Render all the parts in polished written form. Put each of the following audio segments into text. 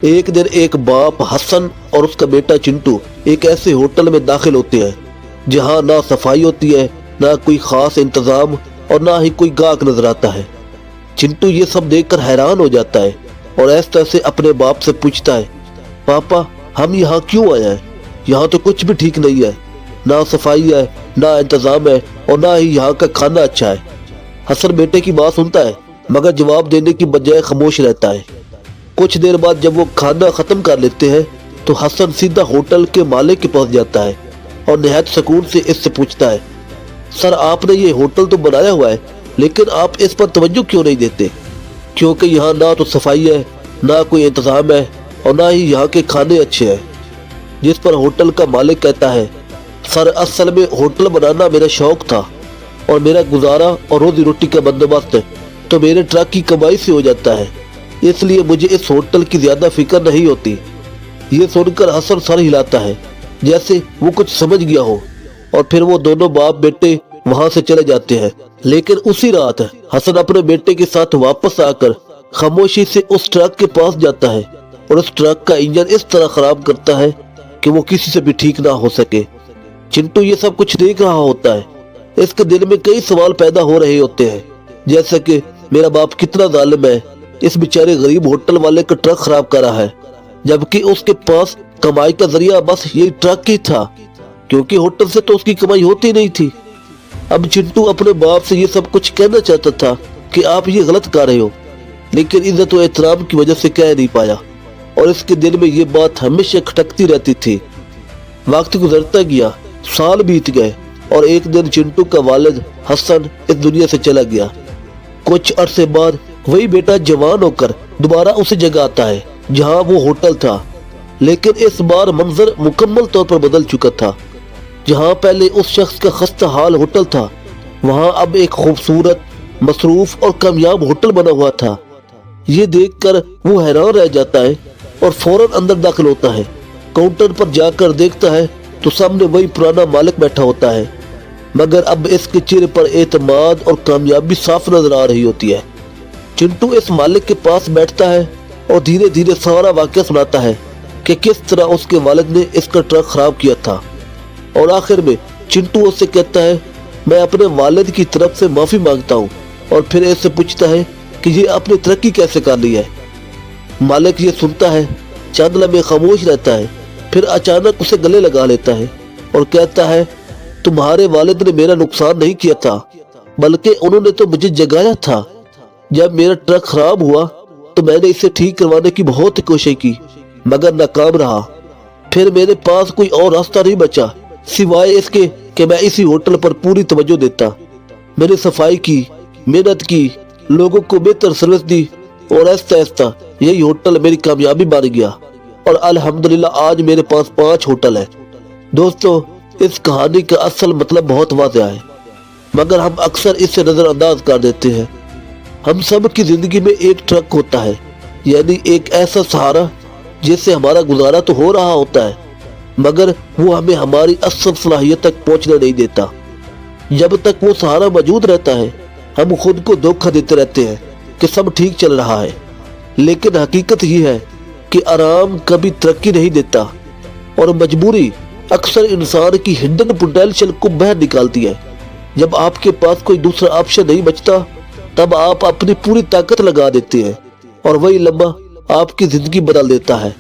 एक दिन एक बाप हसन और उसका बेटा चिंटू एक ऐसे होटल में दाखिल होते हैं जहां ना सफाई होती है, ना कोई खास इंतजाम और ना ही कोई गाहक नजर आता है। चिंटू ये सब देखकर हैरान हो जाता है और इस तरह से अपने बाप से पूछता है, पापा हम यहाँ क्यों आए हैं? यहाँ तो कुछ भी ठीक नहीं है, ना सफाई है, ना इंतजाम है और ना ही यहाँ का खाना अच्छा है। हसन बेटे की बात सुनता है मगर जवाब देने की बजाय खामोश रहता है। कुछ देर बाद जब वो खाना खत्म कर लेते हैं तो हसन सीधा होटल के मालिक के पास जाता है और निहायत सुकून से इससे पूछता है, सर आपने ये होटल तो बनाया हुआ है लेकिन आप इस पर तवज्जो क्यों नहीं देते? क्योंकि यहाँ ना तो सफाई है, ना कोई इंतजाम है और ना ही यहाँ के खाने अच्छे हैं। जिस पर होटल का मालिक कहता है, सर असल में होटल बनाना मेरा शौक था और मेरा गुजारा और रोजी रोटी का बंदोबस्त तो मेरे ट्रक की कमाई से हो जाता है, इसलिए मुझे इस होटल की ज्यादा फिक्र नहीं होती। ये सुनकर हसन सर हिलाता है जैसे वो कुछ समझ गया हो और फिर वो दोनों बाप बेटे वहां से चले जाते हैं। लेकिन उसी रात हसन अपने बेटे के साथ वापस आकर खामोशी से उस ट्रक के पास जाता है और उस ट्रक का इंजन इस तरह खराब करता है कि वो किसी से भी ठीक ना हो सके। चिंटू ये सब कुछ देख रहा होता है। इसके दिल में कई सवाल पैदा हो रहे होते हैं, जैसे कि मेरा बाप कितना जालिम है, इस बेचारे गरीब होटल वाले का ट्रक खराब कर रहा है जबकि उसके पास कमाई का जरिया बस यही ट्रक ही था, क्योंकि होटल से तो उसकी कमाई होती नहीं थी। अब चिंटू अपने बाप से ये सब कुछ कहना चाहता था कि आप ये गलत कर रहे हो, लेकिन इज्जत और एहतराम की वजह से कह नहीं पाया और इसके दिल में ये बात हमेशा खटकती रहती थी। वक्त गुजरता गया, साल बीत गए और एक दिन चिंटू का वालिद हसन इस दुनिया से चला गया। कुछ अरसे बाद वही बेटा जवान होकर दोबारा उसी जगह आता है जहां वो होटल था, लेकिन इस बार मंजर मुकम्मल तौर पर बदल चुका था। जहां पहले उस शख्स का खस्ता हाल होटल था, वहां अब एक खूबसूरत, मसरूफ और कामयाब होटल बना हुआ था। ये देखकर वो हैरान रह जाता है और फौरन अंदर दाखिल होता है। काउंटर पर जाकर देखता है तो सामने वही पुराना मालिक बैठा होता है, मगर अब इसके चेहरे पर एतमाद और कामयाबी साफ नजर आ रही होती है। चिंटू इस मालिक के पास बैठता है और धीरे धीरे सारा वाकया सुनाता है कि किस तरह उसके वालिद ने इसका ट्रक खराब किया था। और आखिर में चिंटू उससे कहता है, मैं अपने वालिद की तरफ से माफी मांगता हूँ, और फिर इससे पूछता है कि ये आपने तरक्की कैसे कर ली है। मालिक ये सुनता है, चंद लम्हे खामोश रहता है, फिर अचानक उसे गले लगा लेता है और कहता है, तुम्हारे वालिद ने मेरा नुकसान नहीं किया था, बल्कि उन्होंने तो मुझे जगाया था। जब मेरा ट्रक खराब हुआ तो मैंने इसे ठीक करवाने की बहुत कोशिश की मगर नाकाम रहा। फिर मेरे पास कोई और रास्ता नहीं बचा सिवाय इसके कि मैं इसी होटल पर पूरी तवज्जो देता। मैंने सफाई की, मेहनत की, लोगों को बेहतर सर्विस दी और आहिस्ता आहिस्ता यही होटल मेरी कामयाबी बन गया और अल्हम्दुलिल्लाह आज मेरे पास 5 होटल है। दोस्तों, इस कहानी का असल मतलब बहुत वाज़ेह है, मगर हम अक्सर इसे नजरअंदाज कर देते हैं। हम सब की जिंदगी में एक ट्रक होता है, यानी एक ऐसा सहारा जिससे हमारा गुजारा तो हो रहा होता है मगर वो हमें हमारी असल सलाहियत तक पहुंचने नहीं देता। जब तक वो सहारा मौजूद रहता है हम खुद को धोखा देते रहते हैं कि सब ठीक चल रहा है, लेकिन हकीकत ये है कि आराम कभी तरक्की नहीं देता और मजबूरी अक्सर इंसान की हिडन पोटेंशियल को बाहर निकालती है। जब आपके पास कोई दूसरा ऑप्शन नहीं बचता तब आप अपनी पूरी ताकत लगा देते हैं और वही लम्हा आपकी जिंदगी बदल देता है।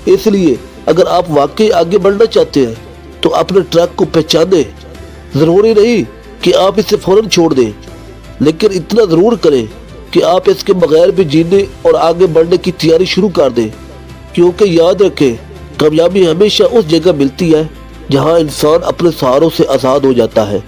इसलिए अगर आप वाकई आगे बढ़ना चाहते हैं तो अपने ट्रक को पहचाने। जरूरी नहीं कि आप इसे फौरन छोड़ दें, लेकिन इतना जरूर करें कि आप इसके बगैर भी जीने और आगे बढ़ने की तैयारी शुरू कर दें, क्योंकि याद रखें कामयाबी हमेशा उस जगह मिलती है जहां इंसान अपने सहारों से आज़ाद हो जाता है।